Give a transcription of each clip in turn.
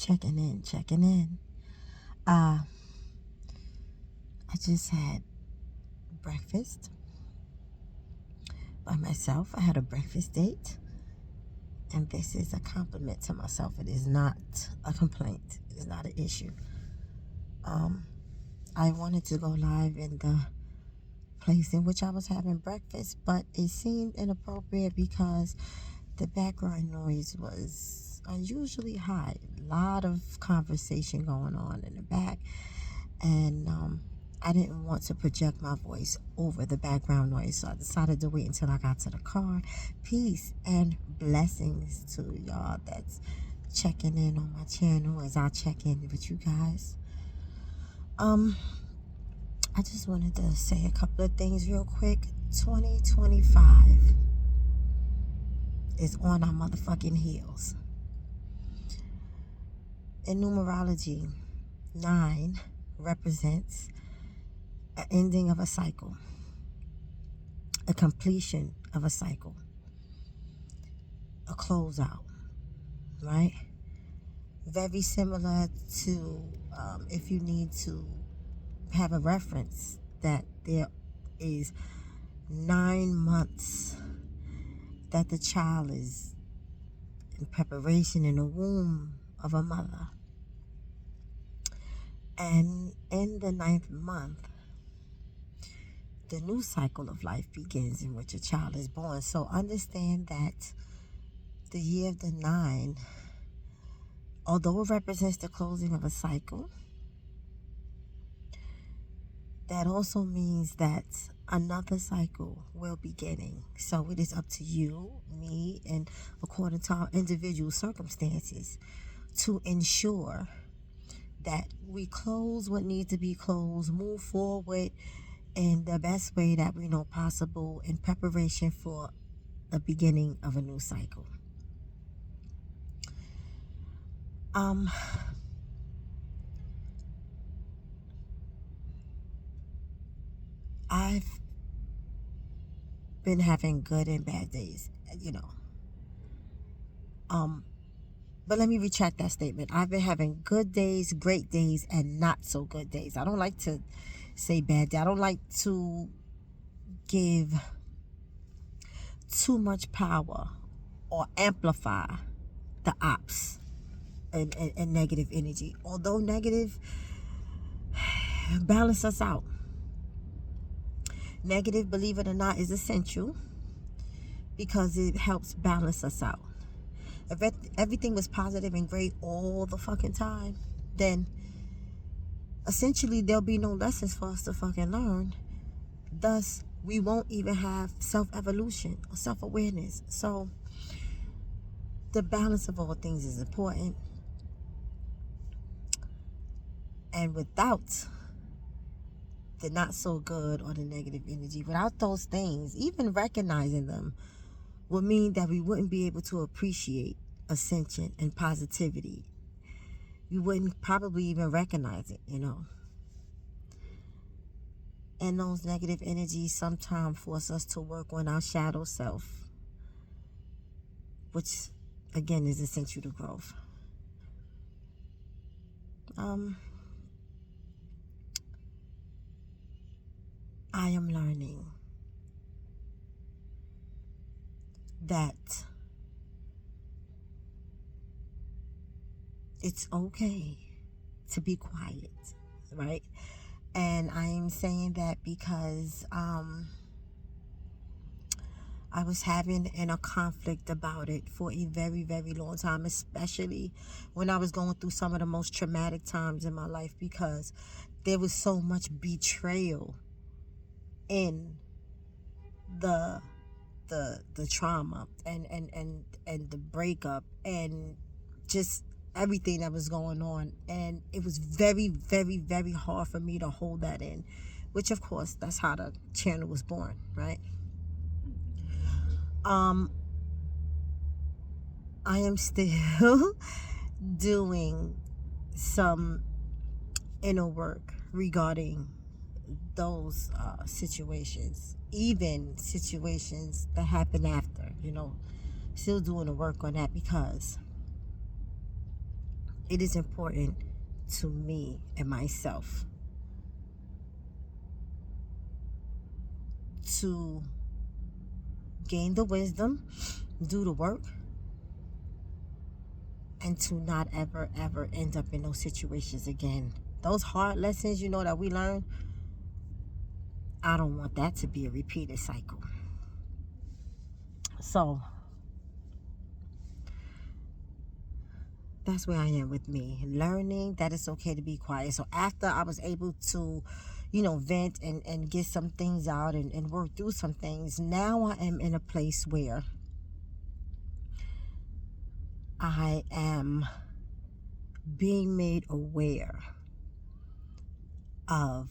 checking in. I just had breakfast by myself. I had a breakfast date, and this is a compliment to myself. It is not a complaint. It is not an issue. I wanted to go live in the place in which I was having breakfast, but it seemed inappropriate because the background noise was unusually high. A lot of conversation going on in the back, and I didn't want to project my voice over the background noise, so I decided to wait until I got to the car. Peace and blessings to y'all that's checking in on my channel as I check in with you guys. I just wanted to say a couple of things real quick. 2025 is on our motherfucking heels. In numerology, 9 represents an ending of a cycle, a completion of a cycle, a closeout, right? Very similar to if you need to have a reference that there is 9 months that the child is in preparation in the womb of a mother. And in the 9th month, the new cycle of life begins in which a child is born. So understand that the year of the 9, although it represents the closing of a cycle, that also means that another cycle will be beginning. So it is up to you, me, and according to our individual circumstances to ensure that we close what needs to be closed, move forward in the best way that we know possible in preparation for the beginning of a new cycle. I've been having good and bad days, but let me retract that statement. I've been having good days, great days, and not so good days. I don't like to say bad day. I don't like to give too much power or amplify the ops and negative energy. Although negative balance us out. Negative, believe it or not, is essential because it helps balance us out. If everything was positive and great all the fucking time, then essentially there'll be no lessons for us to fucking learn. Thus, we won't even have self-evolution or self-awareness. So, the balance of all things is important. And without the not so good or the negative energy, without those things, even recognizing them would mean that we wouldn't be able to appreciate ascension and positivity. We wouldn't probably even recognize it, And those negative energies sometimes force us to work on our shadow self, which again is essential to growth. I am learning that it's okay to be quiet, right? And I am saying that because I was having a conflict about it for a very, very long time, especially when I was going through some of the most traumatic times in my life, because there was so much betrayal in the trauma and the breakup and just everything that was going on, and it was very, very, very hard for me to hold that in, which of course that's how the channel was born, right? I am still doing some inner work regarding those situations, even situations that happen after, still doing the work on that, because it is important to me and myself to gain the wisdom, do the work, and to not ever end up in those situations again. Those hard lessons, that we learn, I don't want that to be a repeated cycle. So that's where I am with me, learning that it's okay to be quiet. So after I was able to, vent and get some things out and work through some things, now I am in a place where I am being made aware of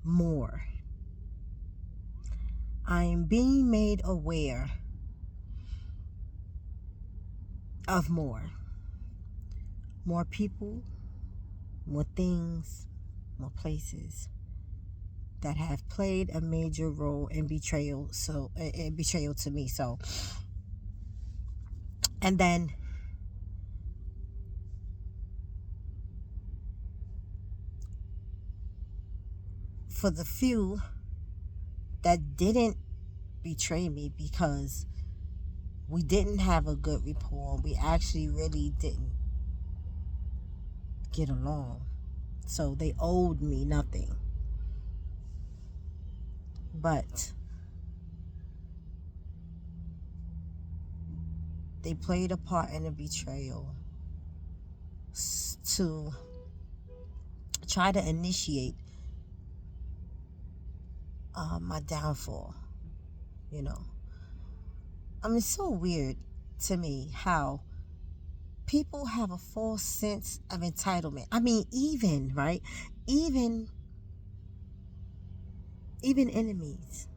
more. I am being made aware of more. More people, more things, more places that have played a major role in betrayal. Betrayal to me. So, and then for the few that didn't betray me because we didn't have a good rapport, we actually really didn't get along, so they owed me nothing, but they played a part in the betrayal to try to initiate my downfall. It's so weird to me how people have a false sense of entitlement. Even, right? Even enemies.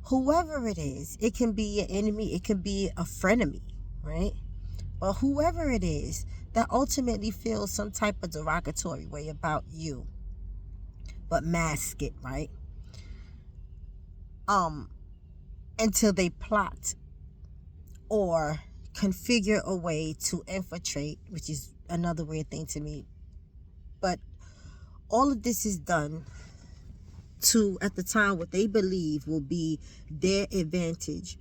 Whoever it is, it can be an enemy, it can be a frenemy, right? But whoever it is that ultimately feels some type of derogatory way about you, but mask it, right? Until they plot or configure a way to infiltrate, which is another weird thing to me. But all of this is done to, at the time, what they believe will be their advantage,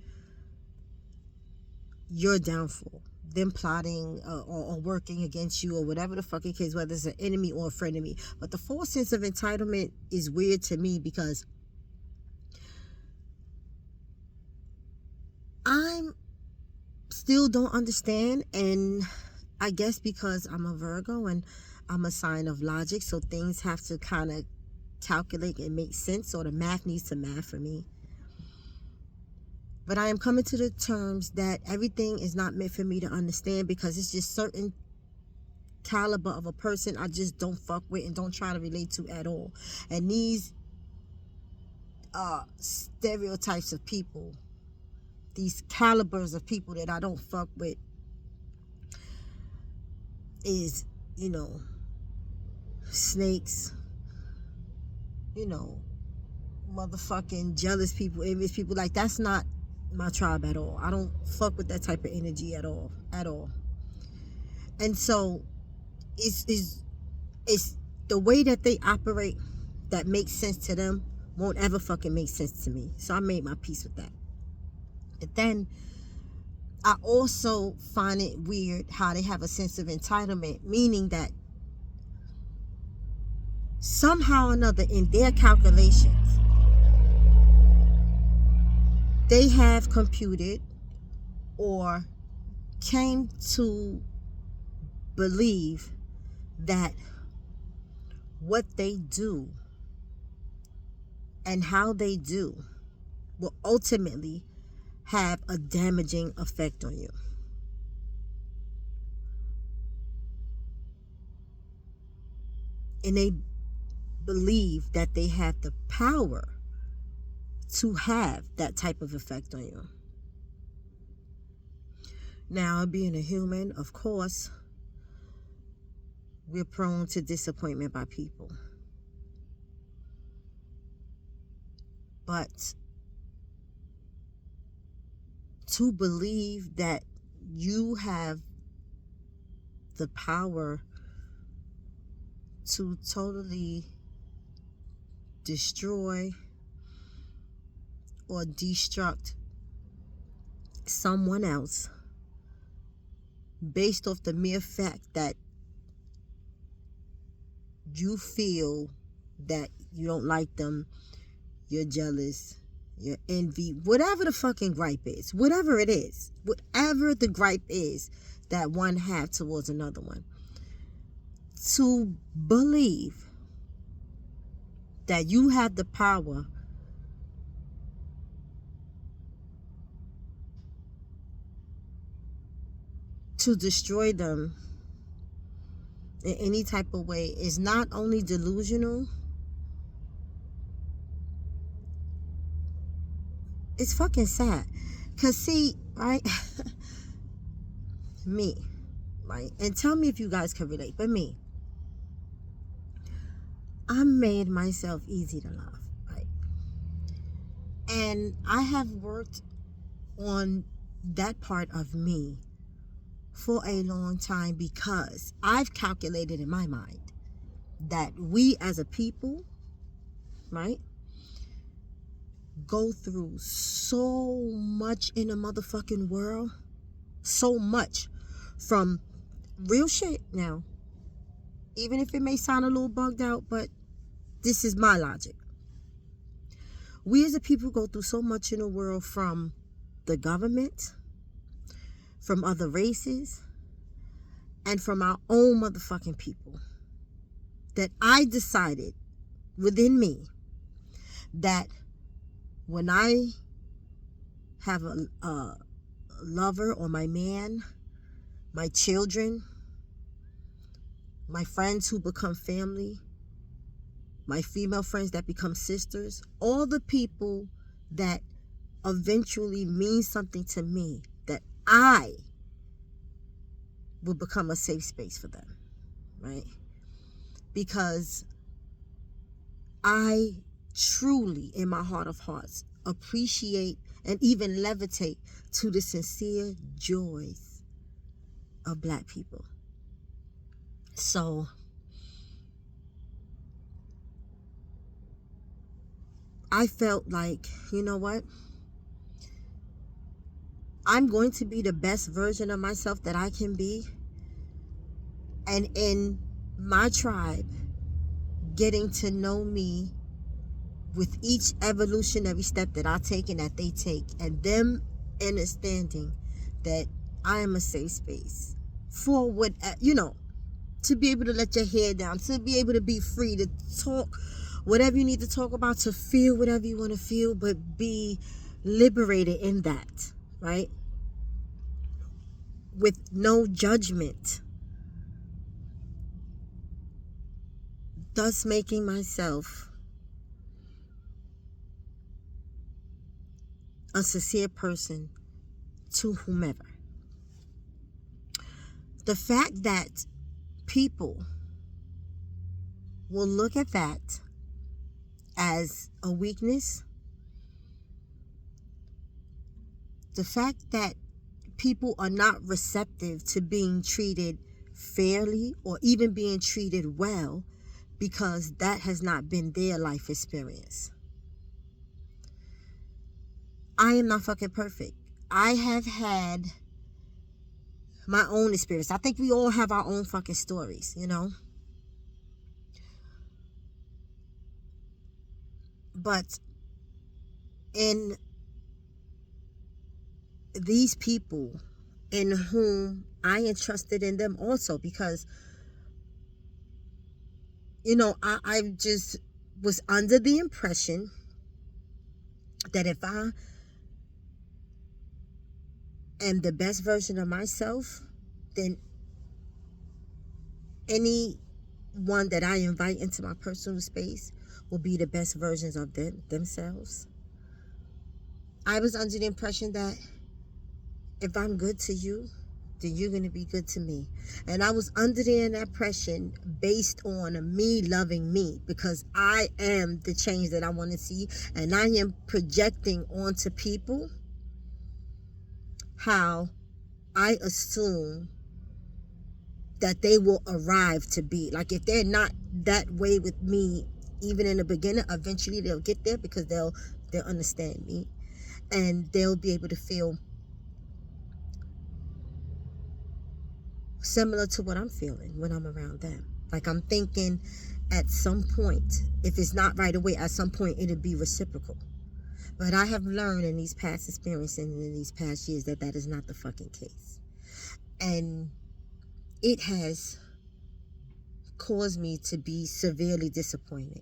your downfall, them plotting or working against you or whatever the fucking case, whether it's an enemy or a frenemy. But the false sense of entitlement is weird to me because I'm still don't understand, and I guess because I'm a Virgo and I'm a sign of logic, so things have to kind of calculate and make sense, or the math needs to math for me. But I am coming to the terms that everything is not meant for me to understand, because it's just certain caliber of a person I just don't fuck with and don't try to relate to at all. And these stereotypes of people, these calibers of people that I don't fuck with is, snakes, motherfucking jealous people, envious people. Like, that's not my tribe at all. I don't fuck with that type of energy at all. And so it's the way that they operate that makes sense to them won't ever fucking make sense to me. So I made my peace with that. But then I also find it weird how they have a sense of entitlement, meaning that somehow or another in their calculations, they have computed or came to believe that what they do and how they do will ultimately have a damaging effect on you. And they believe that they have the power to have that type of effect on you. Now, being a human, of course, we're prone to disappointment by people. But to believe that you have the power to totally destroy or destruct someone else based off the mere fact that you feel that you don't like them, you're jealous, you're envy, whatever the fucking gripe is, whatever it is, whatever the gripe is that one have towards another one, to believe that you have the power to destroy them in any type of way is not only delusional, it's fucking sad. Cause see, right, me, right, and tell me if you guys can relate, but me, I made myself easy to love, right? And I have worked on that part of me for a long time, because I've calculated in my mind that we as a people, right, go through so much in the motherfucking world, so much, from real shit. Now, even if it may sound a little bugged out, but this is my logic. We as a people go through so much in the world, from the government, from other races, and from our own motherfucking people, that I decided within me that when I have a lover, or my man, my children, my friends who become family, my female friends that become sisters, all the people that eventually mean something to me, that I will become a safe space for them, right? Because I truly, in my heart of hearts, appreciate and even levitate to the sincere joys of Black people. So I felt like, you know what? I'm going to be the best version of myself that I can be. And in my tribe, getting to know me with each evolutionary step that I take and that they take, and them understanding that I am a safe space for what, to be able to let your hair down, to be able to be free to talk whatever you need to talk about, to feel whatever you want to feel, but be liberated in that, right? With no judgment. Thus making myself a sincere person to whomever. The fact that people will look at that as a weakness, the fact that people are not receptive to being treated fairly or even being treated well, because that has not been their life experience. I am not fucking perfect. I have had my own experience. I think we all have our own fucking stories, But in these people in whom I entrusted in them also, because I just was under the impression that if I am the best version of myself, then anyone that I invite into my personal space will be the best versions of themselves. I was under the impression that if I'm good to you, then you're going to be good to me. And I was under the impression based on me loving me, because I am the change that I want to see, and I am projecting onto people how I assume that they will arrive to be. Like, if they're not that way with me, even in the beginning, eventually they'll get there, because they'll understand me, and they'll be able to feel similar to what I'm feeling when I'm around them. Like, I'm thinking at some point, if it's not right away, at some point it'll be reciprocal. But I have learned in these past experiences and in these past years that that is not the fucking case. And it has caused me to be severely disappointed.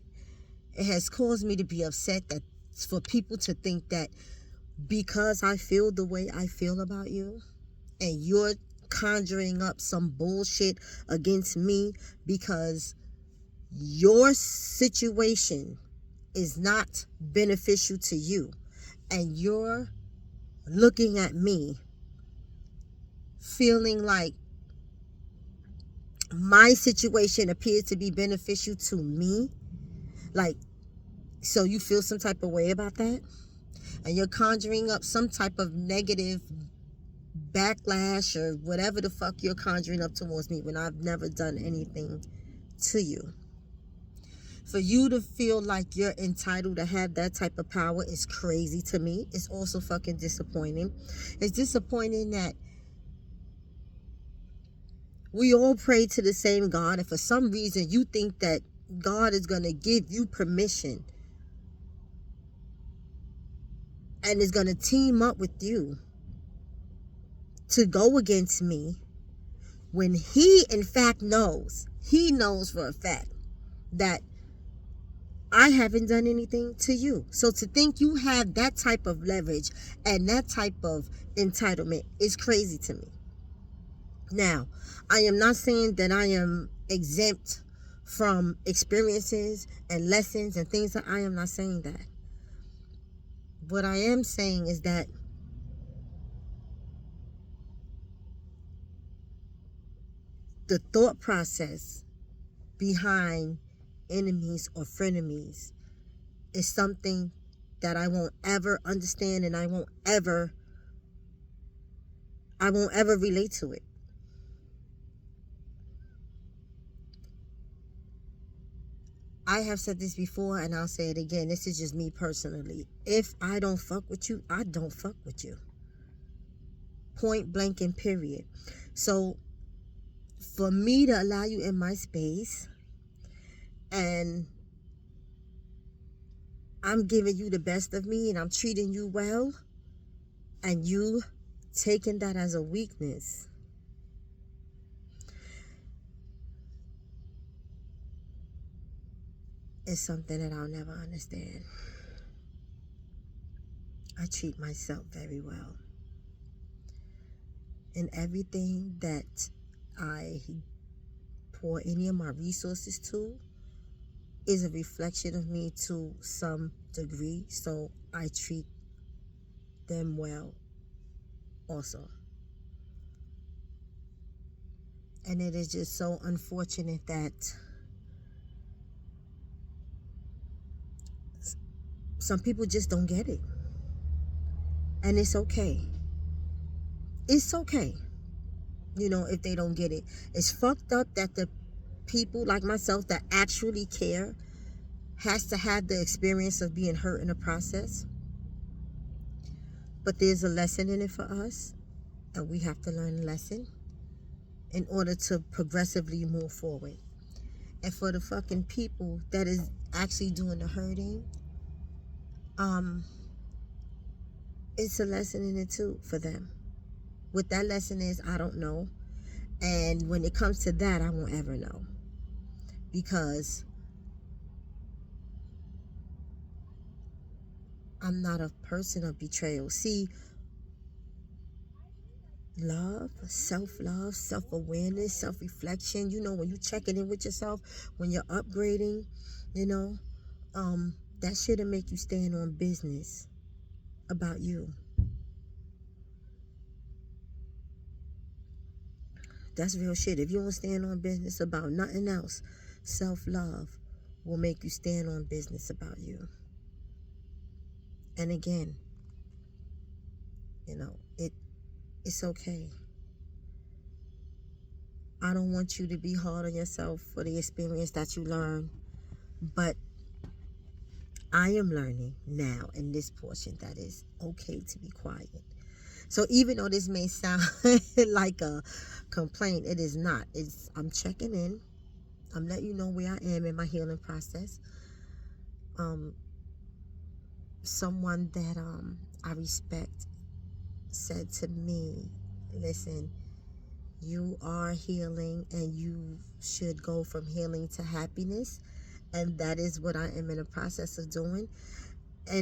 It has caused me to be upset that for people to think that because I feel the way I feel about you, and you're conjuring up some bullshit against me because your situation is not beneficial to you, and you're looking at me feeling like my situation appears to be beneficial to me, like, so you feel some type of way about that, and you're conjuring up some type of negative backlash or whatever the fuck you're conjuring up towards me when I've never done anything to you. For you to feel like you're entitled to have that type of power is crazy to me. It's also fucking disappointing. It's disappointing that we all pray to the same God, and for some reason you think that God is going to give you permission and is going to team up with you to go against me, when he in fact knows for a fact that I haven't done anything to you. So to think you have that type of leverage and that type of entitlement is crazy to me. Now, I am not saying that I am exempt from experiences and lessons and things. I am not saying that. What I am saying is that the thought process behind enemies or frenemies is something that I won't ever understand, and I won't ever relate to it. I have said this before, and I'll say it again. This is just me personally. If I don't fuck with you, I don't fuck with you. Point blank and period. So for me to allow you in my space, and I'm giving you the best of me, and I'm treating you well, and you taking that as a weakness, is something that I'll never understand. I treat myself very well. And everything that I pour any of my resources to is a reflection of me to some degree. So I treat them well also. And it is just so unfortunate that some people just don't get it. And it's okay. It's okay, if they don't get it. It's fucked up that the people like myself that actually care has to have the experience of being hurt in the process. But there's a lesson in it for us, and we have to learn a lesson in order to progressively move forward. And for the fucking people that is actually doing the hurting, it's a lesson in it too for them. What that lesson is, I don't know. And when it comes to that, I won't ever know. Because I'm not a person of betrayal. See, love, self-love, self-awareness, self-reflection, when you're checking in with yourself, when you're upgrading, that shit'll make you stand on business about you. That's real shit. If you don't stand on business about nothing else, self-love will make you stand on business about you. And again, It's okay. I don't want you to be hard on yourself for the experience that you learn, but I am learning now in this portion that it's okay to be quiet. So even though this may sound like a complaint, it is not. I'm checking in. I'm letting you know where I am in my healing process. Someone that I respect said to me, listen, you are healing and you should go from healing to happiness. And that is what I am in the process of doing.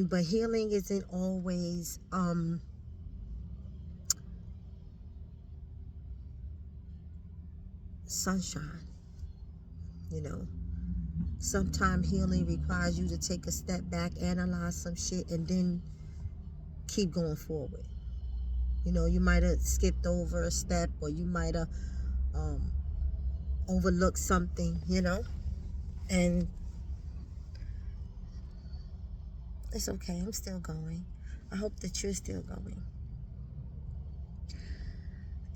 But healing isn't always sunshine, you know. Sometimes healing requires you to take a step back, analyze some shit, and then keep going forward. You know, you might have skipped over a step, or you might have overlooked something, you know. And it's okay. I'm still going. I hope that you're still going.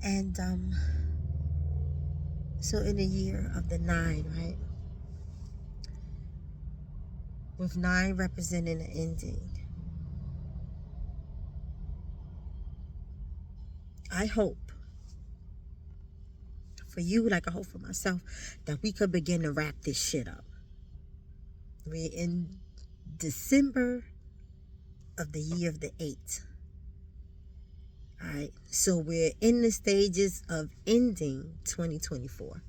And so in the year of the 9, right? With 9 representing an ending, I hope for you, like I hope for myself, that we could begin to wrap this shit up. We're in December of the year of the 8. All right, so we're in the stages of ending 2024.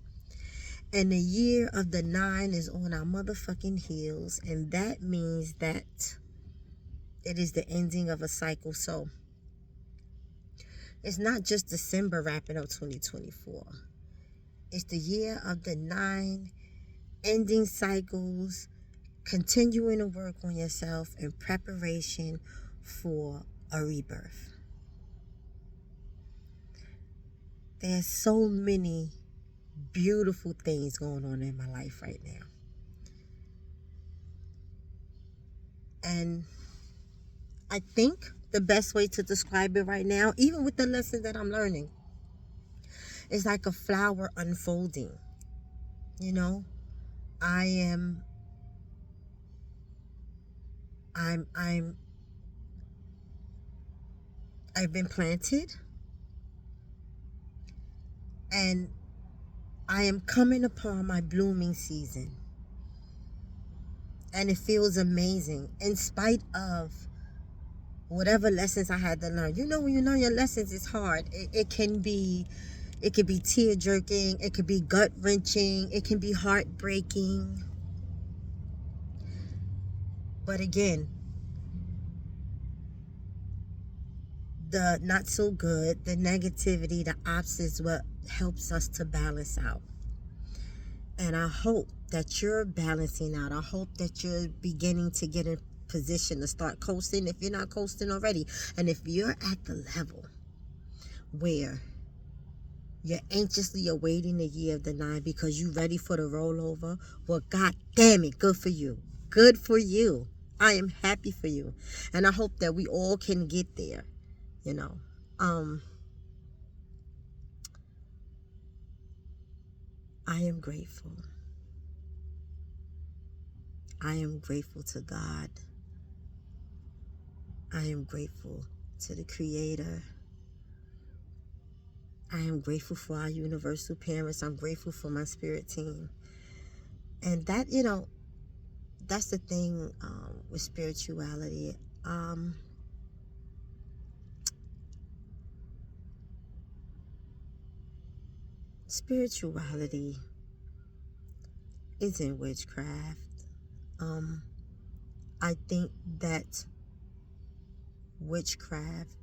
And the year of the 9 is on our motherfucking heels. And that means that it is the ending of a cycle. So it's not just December wrapping up 2024. It's the year of the 9, ending cycles, continuing to work on yourself in preparation for a rebirth. There's so many beautiful things going on in my life right now. And I think the best way to describe it right now, even with the lessons that I'm learning, is like a flower unfolding. You know, I've been planted, and I am coming upon my blooming season. And it feels amazing in spite of whatever lessons I had to learn. You know, when you learn your lessons, it's hard. It can be tear jerking. It could be gut wrenching. It can be heartbreaking. But again, the not so good, the negativity, the opposite is what helps us to balance out. And I hope that you're balancing out. I hope that you're beginning to get in position to start coasting if you're not coasting already. And if you're at the level where you're anxiously awaiting the year of the 9 because you're ready for the rollover, well, God damn it, good for you. Good for you. I am happy for you. And I hope that we all can get there, you know. I am grateful. I am grateful to God. I am grateful to the Creator. I am grateful for our universal parents. I'm grateful for my spirit team. And that, you know, that's the thing with spirituality. Spirituality isn't witchcraft. I think that witchcraft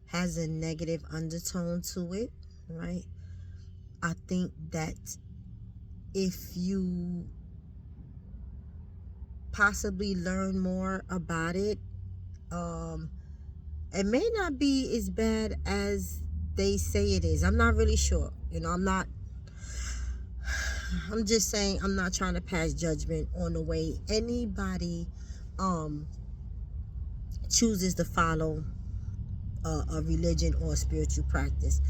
has a negative undertone to it, right? I think that if you possibly learn more about it, it may not be as bad as they say it is. I'm not really sure. You know, I'm just saying, I'm not trying to pass judgment on the way anybody chooses to follow a religion or a spiritual practice.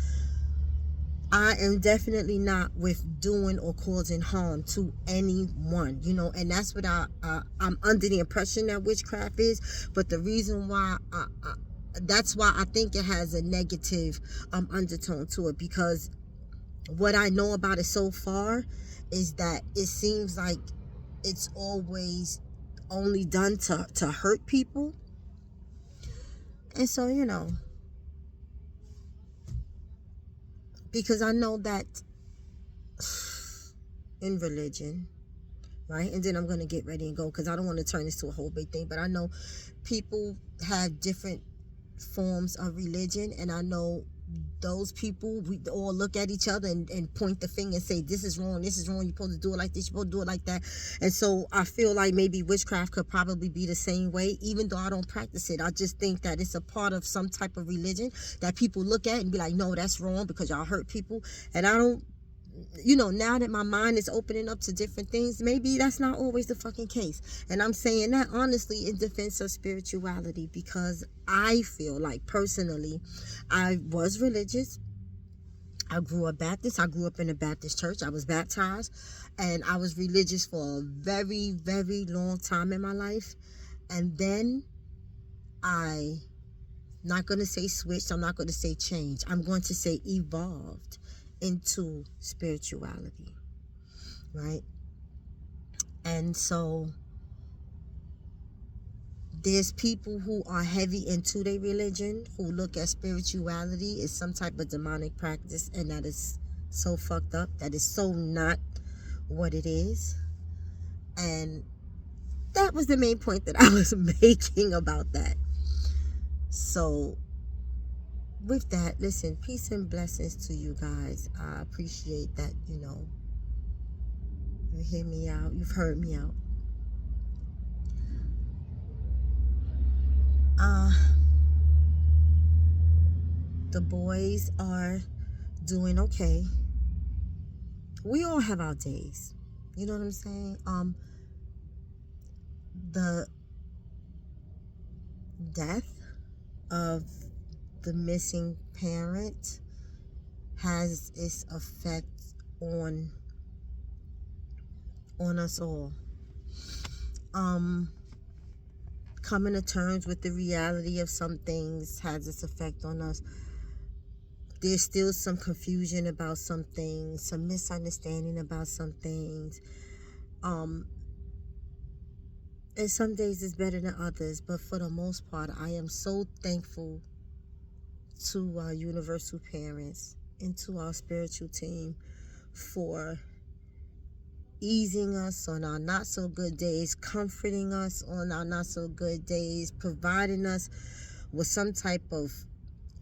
I am definitely not with doing or causing harm to anyone, and that's what I'm under the impression that witchcraft is. But the reason why that's why I think it has a negative undertone to it, because what I know about it so far is that it seems like it's always only done to hurt people. And so, because I know that in religion, right? And then I'm going to get ready and go, because I don't want to turn this to a whole big thing. But I know people have different forms of religion, and I know those people, we all look at each other and point the finger and say, this is wrong, you're supposed to do it like this, you're supposed to do it like that. And so I feel like maybe witchcraft could probably be the same way, even though I don't practice it. I just think that it's a part of some type of religion that people look at and be like, no, that's wrong because y'all hurt people. And I don't, now that my mind is opening up to different things, maybe that's not always the fucking case. And I'm saying that honestly in defense of spirituality, because I feel like personally, I was religious. I grew up Baptist. I grew up in a Baptist church. I was baptized, and I was religious for a very, very long time in my life. And then not going to say switched. I'm not going to say changed. I'm going to say evolved into spirituality, right? And so there's people who are heavy into their religion, who look at spirituality as some type of demonic practice, and that is so fucked up. That is so not what it is. And that was the main point that I was making about that. So with that, listen, peace and blessings to you guys. I appreciate that, you hear me out. You've heard me out. The boys are doing okay. We all have our days. You know what I'm saying? The death of the missing parent has its effect on us all. Coming to terms with the reality of some things has its effect on us. There's still some confusion about some things, some misunderstanding about some things. And some days it's better than others, but for the most part, I am so thankful to our universal parents and to our spiritual team for easing us on our not so good days, comforting us on our not so good days, providing us with some type of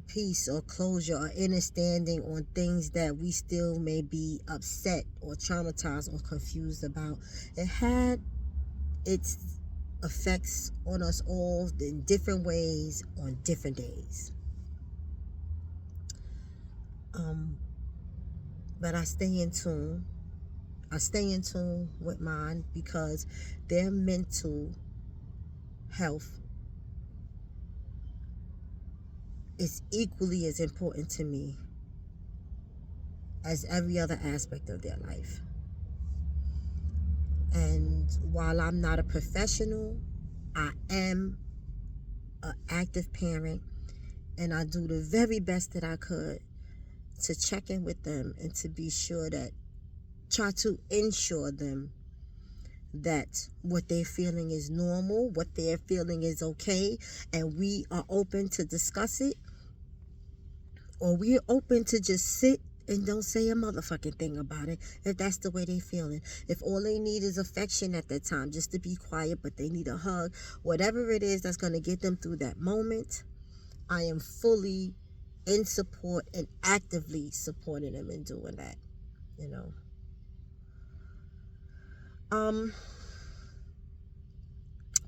peace or closure or understanding on things that we still may be upset or traumatized or confused about. It had its effects on us all in different ways on different days. But I stay in tune. I stay in tune with mine because their mental health is equally as important to me as every other aspect of their life. And while I'm not a professional, I am an active parent, and I do the very best that I could to check in with them and to be sure that, try to ensure them that what they're feeling is normal, what they're feeling is okay, and we are open to discuss it, or we're open to just sit and don't say a motherfucking thing about it if that's the way they're feeling. If all they need is affection at that time, just to be quiet, but they need a hug, whatever it is that's going to get them through that moment, I am fully in support and actively supporting them in doing that,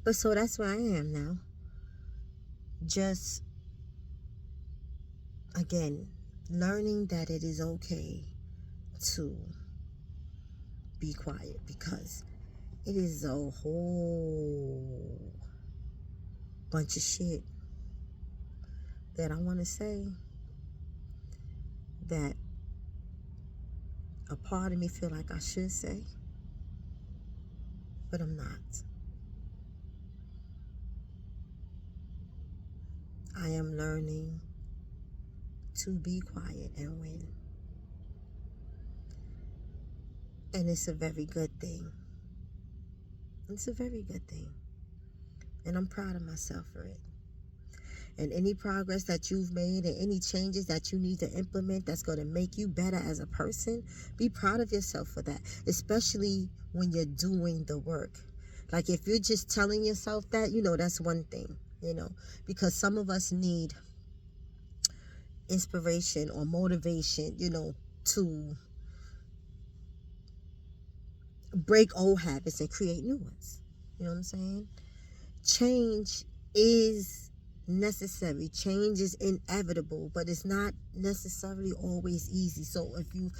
But so that's where I am now. Just, again, learning that it is okay to be quiet, because it is a whole bunch of shit that I want to say that a part of me feel like I should say, but I'm not. I am learning to be quiet and win. And it's a very good thing. It's a very good thing. And I'm proud of myself for it. And any progress that you've made and any changes that you need to implement that's going to make you better as a person, be proud of yourself for that, especially when you're doing the work. Like if you're just telling yourself that, that's one thing, because some of us need inspiration or motivation, to break old habits and create new ones. You know what I'm saying? Change is necessary. Change is inevitable, but it's not necessarily always easy. So if you've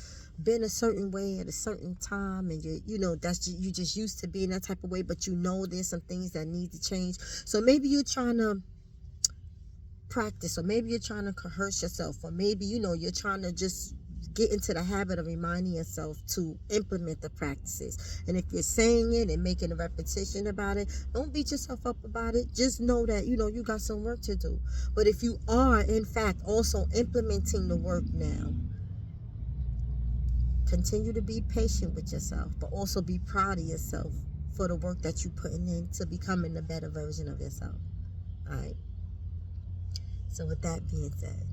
been a certain way at a certain time and you just used to being that type of way, but there's some things that need to change. So maybe you're trying to practice, or maybe you're trying to coerce yourself, or maybe you're trying to just get into the habit of reminding yourself to implement the practices. And if you're saying it and making a repetition about it, don't beat yourself up about it. Just know that you got some work to do. But if you are in fact also implementing the work now, continue to be patient with yourself, but also be proud of yourself for the work that you're putting in to becoming a better version of yourself. All right. So with that being said,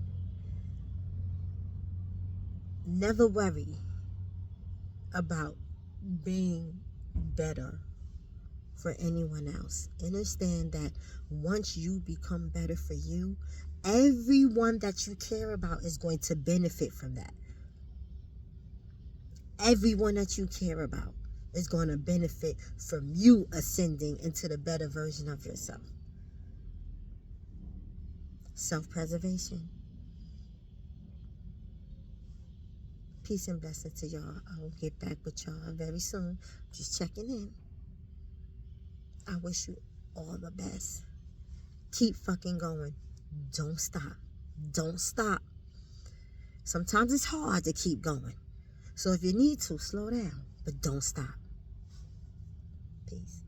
never worry about being better for anyone else. Understand that once you become better for you, everyone that you care about is going to benefit from that. Everyone that you care about is going to benefit from you ascending into the better version of yourself. Self-preservation. Peace and blessings to y'all. I will get back with y'all very soon. Just checking in. I wish you all the best. Keep fucking going. Don't stop. Don't stop. Sometimes it's hard to keep going. So if you need to, slow down. But don't stop. Peace.